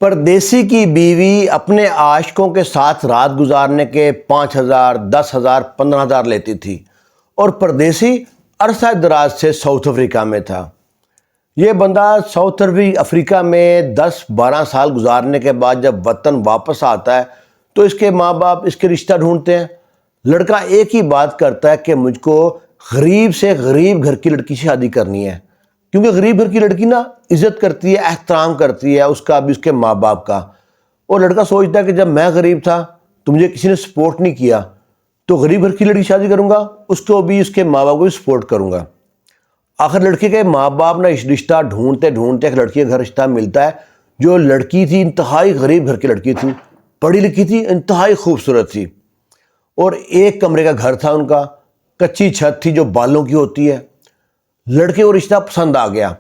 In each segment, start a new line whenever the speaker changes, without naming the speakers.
پردیسی کی بیوی اپنے عاشقوں کے ساتھ رات گزارنے کے 5,000 10,000 15,000 لیتی تھی اور پردیسی عرصہ دراز سے ساؤتھ افریقہ میں تھا۔ یہ بندہ ساؤتھ افریقہ میں 10-12 سال گزارنے کے بعد جب وطن واپس آتا ہے تو اس کے ماں باپ اس کے رشتہ ڈھونڈتے ہیں۔ لڑکا ایک ہی بات کرتا ہے کہ مجھ کو غریب سے غریب گھر کی لڑکی سے شادی کرنی ہے، کیونکہ غریب گھر کی لڑکی نا عزت کرتی ہے، احترام کرتی ہے اس کا بھی، اس کے ماں باپ کا۔ اور لڑکا سوچتا ہے کہ جب میں غریب تھا تو مجھے کسی نے سپورٹ نہیں کیا، تو غریب گھر کی لڑکی شادی کروں گا، اس کو بھی، اس کے ماں باپ کو بھی سپورٹ کروں گا۔ آخر لڑکے کے ماں باپ نا اس رشتہ ڈھونڈتے ڈھونڈتے ایک لڑکی کے گھر رشتہ ملتا ہے، جو لڑکی تھی انتہائی غریب گھر کی لڑکی تھی، پڑھی لکھی تھی، انتہائی خوبصورت تھی، اور ایک کمرے کا گھر تھا ان کا، کچی چھت تھی جو بالوں کی ہوتی ہے۔ لڑکے کو رشتہ پسند آ گیا۔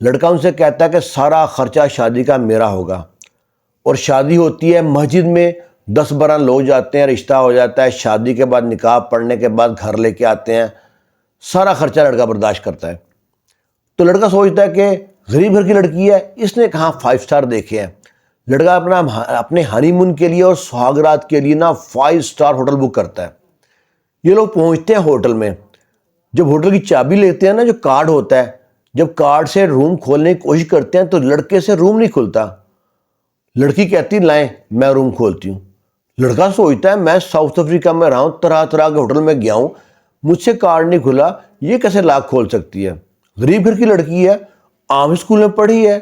لڑکا ان سے کہتا ہے کہ سارا خرچہ شادی کا میرا ہوگا، اور شادی ہوتی ہے مسجد میں، 10-12 لوگ جاتے ہیں، رشتہ ہو جاتا ہے، شادی کے بعد نکاح پڑھنے کے بعد گھر لے کے آتے ہیں، سارا خرچہ لڑکا برداشت کرتا ہے۔ تو لڑکا سوچتا ہے کہ غریب گھر کی لڑکی ہے، اس نے کہاں 5 سٹار دیکھے ہیں۔ لڑکا اپنے ہانی مون کے لیے اور سہاگرات کے لیے نا 5 سٹار ہوٹل بک کرتا ہے۔ یہ لوگ پہنچتے ہیں ہوٹل میں، جب ہوٹل کی چابی لیتے ہیں نا، جو کارڈ ہوتا ہے، جب کارڈ سے روم کھولنے کی کوشش کرتے ہیں تو لڑکے سے روم نہیں کھلتا۔ لڑکی کہتی لائیں میں روم کھولتی ہوں۔ لڑکا سوچتا ہے میں ساؤتھ افریقہ میں رہا ہوں، طرح طرح کے ہوٹل میں گیا ہوں، مجھ سے کارڈ نہیں کھلا، یہ کیسے لاک کھول سکتی ہے؟ غریب گھر کی لڑکی ہے، عام اسکول میں پڑھی ہے،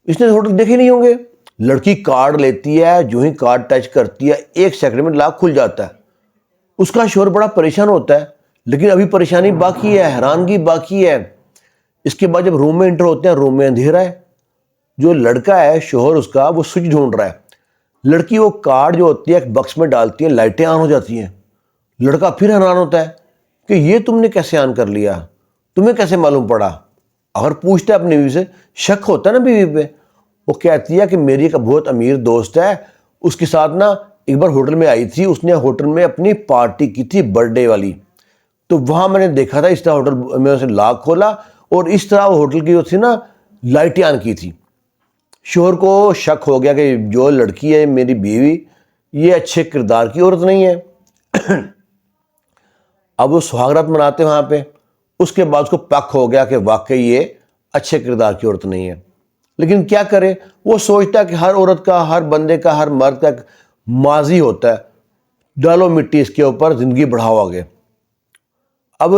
اس نے ہوٹل دیکھے نہیں ہوں گے۔ لڑکی کارڈ لیتی ہے، جو ہی کارڈ ٹچ کرتی ہے 1 سیکنڈ میں لاک کھل جاتا ہے۔ اس کا شوہر بڑا پریشان ہوتا ہے، لیکن ابھی پریشانی باقی ہے، حیرانگی باقی ہے۔ اس کے بعد جب روم میں انٹر ہوتے ہیں، روم میں اندھیرا ہے۔ جو لڑکا ہے شوہر اس کا، وہ سوئچ ڈھونڈ رہا ہے۔ لڑکی وہ کارڈ جو ہوتی ہے ایک باکس میں ڈالتی ہے، لائٹیں آن ہو جاتی ہیں۔ لڑکا پھر حیران ہوتا ہے کہ یہ تم نے کیسے آن کر لیا، تمہیں کیسے معلوم پڑا؟ اگر پوچھتا ہے اپنی بیوی سے، شک ہوتا ہے نا بیوی پہ، وہ کہتی ہے کہ میری ایک بہت امیر دوست ہے، اس کے ساتھ نا ایک بار ہوٹل میں آئی تھی، اس نے ہوٹل میں اپنی پارٹی کی تھی برتھ ڈے والی، تو وہاں میں نے دیکھا تھا اس طرح ہوٹل میں اسے لاک کھولا اور اس طرح وہ ہوٹل کی جو تھی نا لائٹیں آن کی تھی۔ شوہر کو شک ہو گیا کہ جو لڑکی ہے میری بیوی، یہ اچھے کردار کی عورت نہیں ہے۔ اب وہ سہاگرات مناتے وہاں پہ، اس کے بعد اس کو پک ہو گیا کہ واقعی یہ اچھے کردار کی عورت نہیں ہے، لیکن کیا کرے؟ وہ سوچتا ہے کہ ہر عورت کا، ہر بندے کا، ہر مرد کا ایک ماضی ہوتا ہے، ڈالو مٹی اس کے اوپر، زندگی بڑھاؤ آگے۔ اب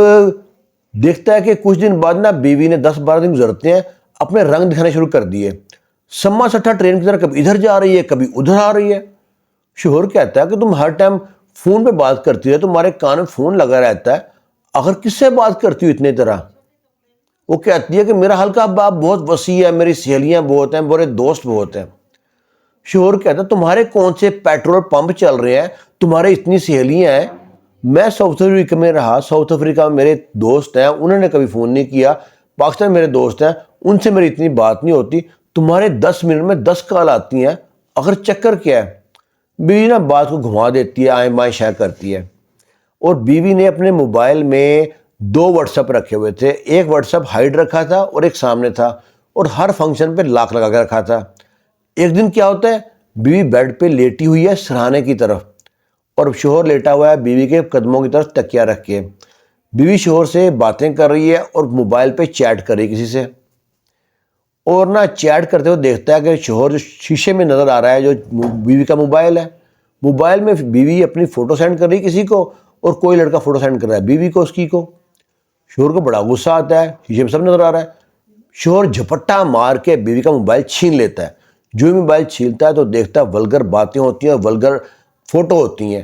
دیکھتا ہے کہ کچھ دن بعد نا بیوی نے 10-12 دن گزرتے ہیں، اپنے رنگ دکھانے شروع کر دیے، سما سٹھا ٹرین کی طرح کبھی ادھر جا رہی ہے، کبھی ادھر آ رہی ہے۔ شوہر کہتا ہے کہ تم ہر ٹائم فون پہ بات کرتی ہے، تمہارے کان میں فون لگا رہتا ہے، اگر کس سے بات کرتی ہو اتنے طرح؟ وہ کہتی ہے کہ میرا حلقہ باب بہت وسیع ہے، میری سہیلیاں بہت ہیں، میرے دوست بہت ہیں۔ شوہر کہتا ہے تمہارے کون سے پیٹرول پمپ چل رہے ہیں، تمہارے اتنی سہیلیاں ہیں؟ میں ساؤتھ افریقہ میں رہا، ساؤتھ افریقہ میں میرے دوست ہیں، انہوں نے کبھی فون نہیں کیا، پاکستان میرے دوست ہیں، ان سے میری اتنی بات نہیں ہوتی، تمہارے 10 منٹ میں 10 کال آتی ہیں، اگر چکر کیا ہے؟ بیوی نا بات کو گھما دیتی ہے، آئیں بائیں شائع کرتی ہے۔ اور بیوی نے اپنے موبائل میں 2 واٹس ایپ رکھے ہوئے تھے، ایک واٹس ایپ ہائیڈ رکھا تھا اور ایک سامنے تھا، اور ہر فنکشن پہ لاک لگا کے رکھا تھا۔ ایک دن کیا ہوتا ہے، بیوی بیڈ پہ لیٹی ہوئی ہے سرہانے کی طرف، اور شوہر لیٹا ہوا ہے بیوی کے قدموں کی طرف تکیہ رکھ کے۔ بیوی شوہر سے باتیں کر رہی ہے اور موبائل پہ چیٹ کر رہی ہے کسی سے، اور نہ چیٹ کرتے ہوئے دیکھتا ہے کہ شوہر جو شیشے میں نظر آ رہا ہے جو بیوی کا موبائل ہے، موبائل میں بیوی اپنی فوٹو سینڈ کر رہی ہے کسی کو، اور کوئی لڑکا فوٹو سینڈ کر رہا ہے بیوی کو، اس کی کو۔ شوہر کو بڑا غصہ آتا ہے، شیشے میں سب نظر آ رہا ہے۔ شوہر جھپٹا مار کے بیوی کا موبائل چھین لیتا ہے۔ جو ہی موبائل چھینتا ہے تو دیکھتا ہے ولگر باتیں ہوتی ہیں اور ولگر فوٹو ہوتی ہیں۔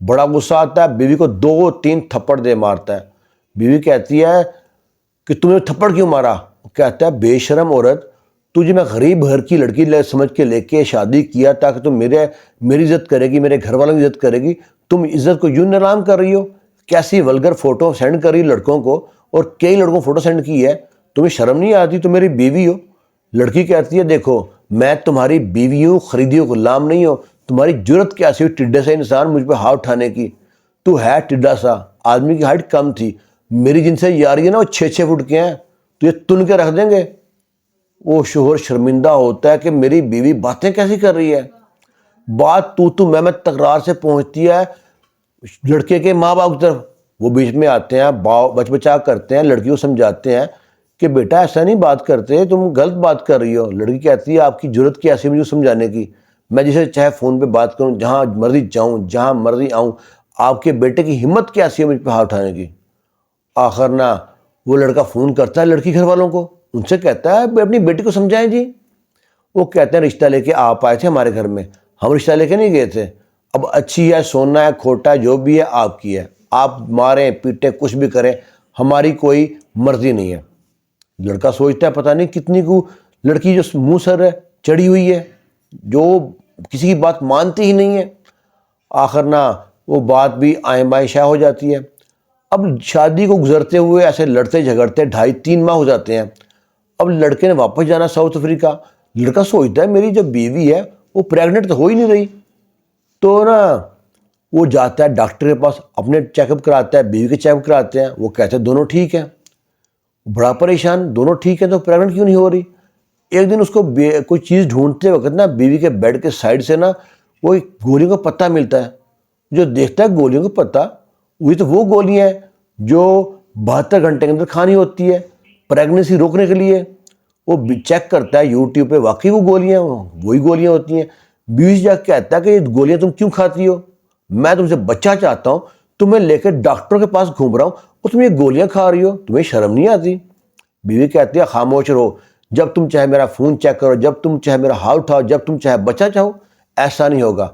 بڑا غصہ آتا ہے، بیوی کو 2-3 تھپڑ دے مارتا ہے۔ بیوی کہتی ہے کہ تم نے تھپڑ کیوں مارا؟ وہ کہتا ہے بے شرم عورت، تجھے میں غریب گھر کی لڑکی سمجھ کے لے کے شادی کیا تاکہ تم میری عزت کرے گی، میرے گھر والوں کی عزت کرے گی، تم عزت کو یوں نیلام کر رہی ہو؟ کیسی ولگر فوٹو سینڈ کر رہی لڑکوں کو، اور کئی لڑکوں کو فوٹو سینڈ کی ہے، تمہیں شرم نہیں آتی؟ تم میری بیوی ہو۔ لڑکی کہتی ہے دیکھو میں تمہاری بیوی ہوں، خریدی ہوں، غلام نہیں ہو، تمہاری جرت کیسی ہوئی ٹڈے سے انسان مجھ پہ ہاتھ اٹھانے کی؟ تو ہے ٹڈا سا، آدمی کی ہائٹ کم تھی، میری جن سے یاری ہے نا وہ 6-6 فٹ کے ہیں، تو یہ تن کے رکھ دیں گے۔ وہ شوہر شرمندہ ہوتا ہے کہ میری بیوی باتیں کیسی کر رہی ہے، بات تو میں تکرار سے پہنچتی ہے لڑکے کے ماں باپ کی طرف. وہ بیچ میں آتے ہیں، بچا کرتے ہیں، لڑکی کو سمجھاتے ہیں کہ بیٹا ایسا نہیں بات کرتے، تم غلط بات کر رہی ہو. لڑکی کہتی ہے آپ کی ضرورت کیا ہے مجھے سمجھانے کی، میں جسے چاہے فون پہ بات کروں، جہاں مرضی جاؤں، جہاں مرضی آؤں، آپ کے بیٹے کی ہمت کیسی ہے مجھ پہ ہاتھ اٹھانے کی. آخر نا وہ لڑکا فون کرتا ہے لڑکی گھر والوں کو، ان سے کہتا ہے اپنی بیٹی کو سمجھائیں جی. وہ کہتے ہیں رشتہ لے کے آپ آئے تھے ہمارے گھر میں، ہم رشتہ لے کے نہیں گئے تھے. اب اچھی ہے، سونا ہے، کھوٹا ہے، جو بھی ہے آپ کی ہے، آپ ماریں پیٹیں کچھ بھی کریں، ہماری کوئی مرضی نہیں ہے. لڑکا سوچتا ہے پتہ نہیں کتنی کو لڑکی جو منہ سر ہے چڑھی ہوئی ہے، جو کسی کی بات مانتی ہی نہیں ہے. آخر نا وہ بات بھی آئیں بائیں شائع ہو جاتی ہے. اب شادی کو گزرتے ہوئے ایسے لڑتے جھگڑتے 2.5-3 ماہ ہو جاتے ہیں. اب لڑکے نے واپس جانا ساؤتھ افریقہ. لڑکا سوچتا ہے میری جو بیوی ہے وہ پریگننٹ تو ہو ہی نہیں رہی. تو نا وہ جاتا ہے ڈاکٹر کے پاس، اپنے چیک اپ کراتا ہے، بیوی کے چیک اپ کراتے ہیں. وہ کہتے ہیں دونوں ٹھیک ہیں. بڑا پریشان، دونوں ٹھیک ہیں تو پریگننٹ کیوں نہیں ہو رہی. ایک دن اس کو کوئی چیز ڈھونڈتے وقت نا بیوی کے بیڈ کے سائڈ سے نا وہ ایک گولیوں کا پتہ ملتا ہے. جو دیکھتا ہے گولیوں کا پتہ، وہی تو وہ گولیاں ہیں جو 72 گھنٹے کے اندر کھانی ہوتی ہے پریگننسی روکنے کے لیے. وہ چیک کرتا ہے یوٹیوب پہ، واقعی وہ گولیاں وہی گولیاں ہوتی ہیں. بیوی جا کے کہتا ہے کہ یہ گولیاں تم کیوں کھاتی ہو، میں تم سے بچہ چاہتا ہوں، تمہیں لے کے ڈاکٹر کے پاس گھوم رہا ہوں اور تم یہ گولیاں کھا رہی ہو، تمہیں شرم نہیں آتی. بیوی کہتی ہے خاموش رہو، جب تم چاہے میرا فون چیک کرو، جب تم چاہے میرا ہاتھ اٹھاؤ، جب تم چاہے بچہ چاہو. ایسا نہیں ہوگا،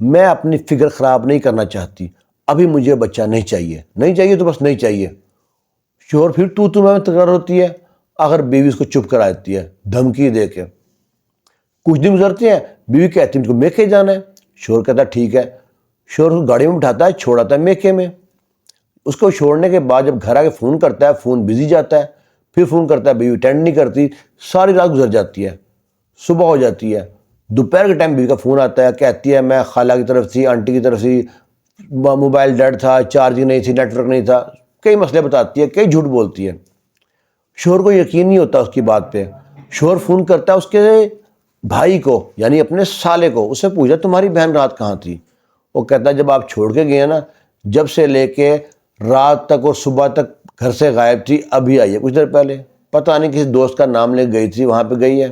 میں اپنی فکر خراب نہیں کرنا چاہتی، ابھی مجھے بچہ نہیں چاہیے. نہیں چاہیے تو بس نہیں چاہیے. شوہر پھر تو میں تکرار ہوتی ہے. آخر بیوی اس کو چپ کرا دیتی ہے دھمکی دے کے. کچھ دن گزرتے ہیں، بیوی کہتی ہے مجھ کو میکے جانا ہے. شوہر کہتا ہے ٹھیک ہے. شوہر اس کو گاڑی میں بٹھاتا ہے، چھوڑاتا ہے میکے میں. اس کو چھوڑنے کے بعد جب گھر آ کے فون کرتا ہے، فون بزی جاتا ہے. پھر فون کرتا ہے، بیوی اٹینڈ نہیں کرتی. ساری رات گزر جاتی ہے، صبح ہو جاتی ہے. دوپہر کے ٹائم بیوی کا فون آتا ہے، کہتی ہے میں خالہ کی طرف تھی، آنٹی کی طرف تھی، موبائل ڈیڈ تھا، چارجنگ نہیں تھی، نیٹ ورک نہیں تھا. کئی مسئلے بتاتی ہے، کئی جھوٹ بولتی ہے. شوہر کو یقین نہیں ہوتا اس کی بات پہ. شوہر فون کرتا ہے اس کے بھائی کو، یعنی اپنے سالے کو. اس سے پوچھا تمہاری بہن رات کہاں تھی. وہ کہتا ہے جب آپ چھوڑ کے گئے نا، جب سے لے کے رات تک اور صبح تک گھر سے غائب تھی، ابھی آئی ہے کچھ دیر پہلے. پتہ نہیں کسی دوست کا نام لے گئی تھی، وہاں پہ گئی ہے.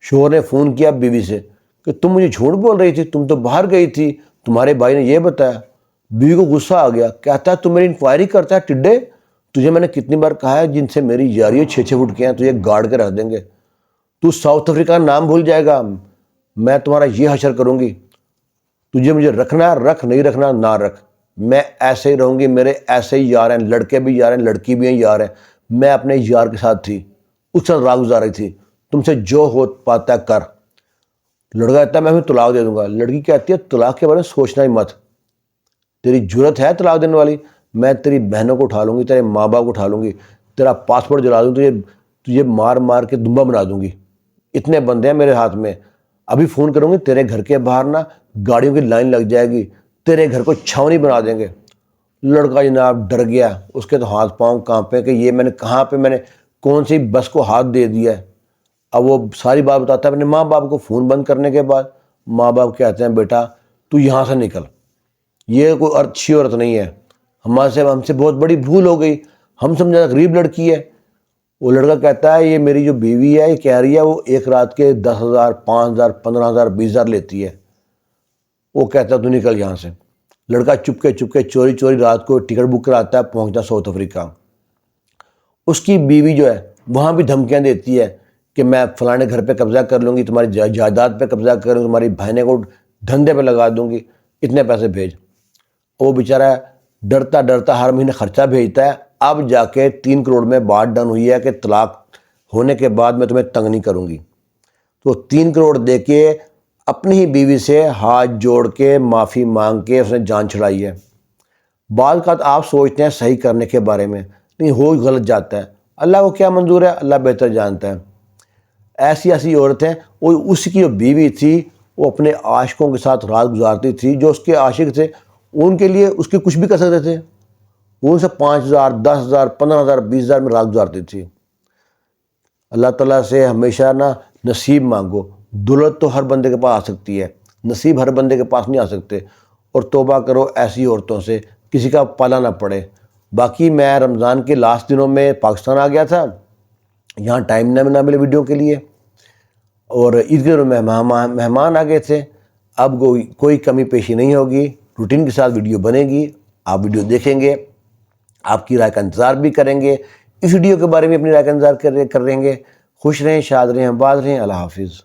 شوہر نے فون کیا بیوی سے کہ تم مجھے جھوٹ بول رہی تھی، تم تو باہر گئی تھی، تمہارے بھائی نے یہ بتایا. بیوی کو غصہ آ گیا، کہتا ہے تم میری انکوائری کرتا ہے ٹڈے، تجھے میں نے کتنی بار کہا ہے جن سے میری یاری 6 فٹ کے ہیں تجھے گاڑ کے رکھ دیں گے. تو ساؤتھ افریقہ کا نام بھول جائے گا، میں تمہارا یہ حشر کروں گی. تجھے مجھے رکھنا رکھ، نہیں رکھنا نہ رکھ. میں ایسے ہی رہوں گی، میرے ایسے ہی یار ہیں، لڑکے بھی یار ہیں، لڑکی بھی ہیں یار ہیں. میں اپنے یار کے ساتھ تھی، اس ساتھ رات گزار رہی تھی. تم سے جو ہو پاتا ہے کر. لڑکا کہتا ہے میں بھی طلاق دے دوں گا. لڑکی کہتی ہے طلاق کے بارے میں سوچنا ہی مت. تیری جرت ہے طلاق دینے والی، میں تیری بہنوں کو اٹھا لوں گی، تیرے ماں باپ کو اٹھا لوں گی، تیرا پاسپورٹ جلا دوں، تجھے مار مار کے دمبا بنا دوں گی. اتنے بندے ہیں میرے ہاتھ میں. ابھی فون کروں گی، تیرے گھر کے باہر نا گاڑیوں کی لائن لگ جائے گی، تیرے گھر کو چھاونی بنا دیں گے. لڑکا جناب ڈر گیا، اس کے تو ہاتھ پاؤں کانپے کہ یہ میں نے کہاں پہ میں نے کون سی بس کو ہاتھ دے دیا ہے. اب وہ ساری بات بتاتا ہے اپنے ماں باپ کو. فون بند کرنے کے بعد ماں باپ کہتے ہیں بیٹا تو یہاں سے نکل، یہ کوئی اچھی عورت نہیں ہے، ہم سے بہت بڑی بھول ہو گئی، ہم سمجھا غریب لڑکی ہے. وہ لڑکا کہتا ہے یہ میری جو بیوی ہے یہ کہہ رہی ہے وہ ایک رات کے 10,000 5,000 15,000 20,000 لیتی ہے. وہ کہتا ہے تو نکل یہاں سے. لڑکا چپکے چوری چوری رات کو ٹکٹ بک کراتا ہے، پہنچتا ساؤتھ افریقہ. اس کی بیوی جو ہے وہاں بھی دھمکیاں دیتی ہے کہ میں فلانے گھر پہ قبضہ کر لوں گی، تمہاری جائیداد پہ قبضہ کر لوں گی، تمہاری بہنیں کو دھندے پہ لگا دوں گی، اتنے پیسے بھیج. وہ بیچارہ ڈرتا ڈرتا ہر مہینے خرچہ بھیجتا ہے. اب جا کے 3 کروڑ میں بات ڈن ہوئی ہے کہ طلاق ہونے کے بعد میں تمہیں تنگ نہیں کروں گی. تو 3 کروڑ دے کے اپنی ہی بیوی سے ہاتھ جوڑ کے معافی مانگ کے اس نے جان چھڑائی ہے. بعض اوقات آپ سوچتے ہیں صحیح کرنے کے بارے میں، نہیں ہو غلط جاتا ہے. اللہ کو کیا منظور ہے، اللہ بہتر جانتا ہے. ایسی عورتیں، وہ اس کی جو بیوی تھی وہ اپنے عاشقوں کے ساتھ رات گزارتی تھی. جو اس کے عاشق تھے ان کے لیے اس کے کچھ بھی کر سکتے تھے، وہ ان سے 5,000 10,000 15,000 20,000 میں رات گزارتی تھی. اللہ تعالیٰ سے ہمیشہ نا نصیب مانگو. دولت تو ہر بندے کے پاس آ سکتی ہے، نصیب ہر بندے کے پاس نہیں آ سکتے. اور توبہ کرو ایسی عورتوں سے، کسی کا پالا نہ پڑے. باقی میں رمضان کے لاسٹ دنوں میں پاکستان آ گیا تھا، یہاں ٹائم نہ ملے ویڈیو کے لیے، اور عید کے دنوں میں مہمان آ گئے تھے. اب کوئی کمی پیشی نہیں ہوگی، روٹین کے ساتھ ویڈیو بنے گی، آپ ویڈیو دیکھیں گے، آپ کی رائے کا انتظار بھی کریں گے، اس ویڈیو کے بارے میں اپنی رائے کا انتظار کر رہیں گے. خوش رہیں، شاد رہیں، آباد رہیں. اللہ حافظ.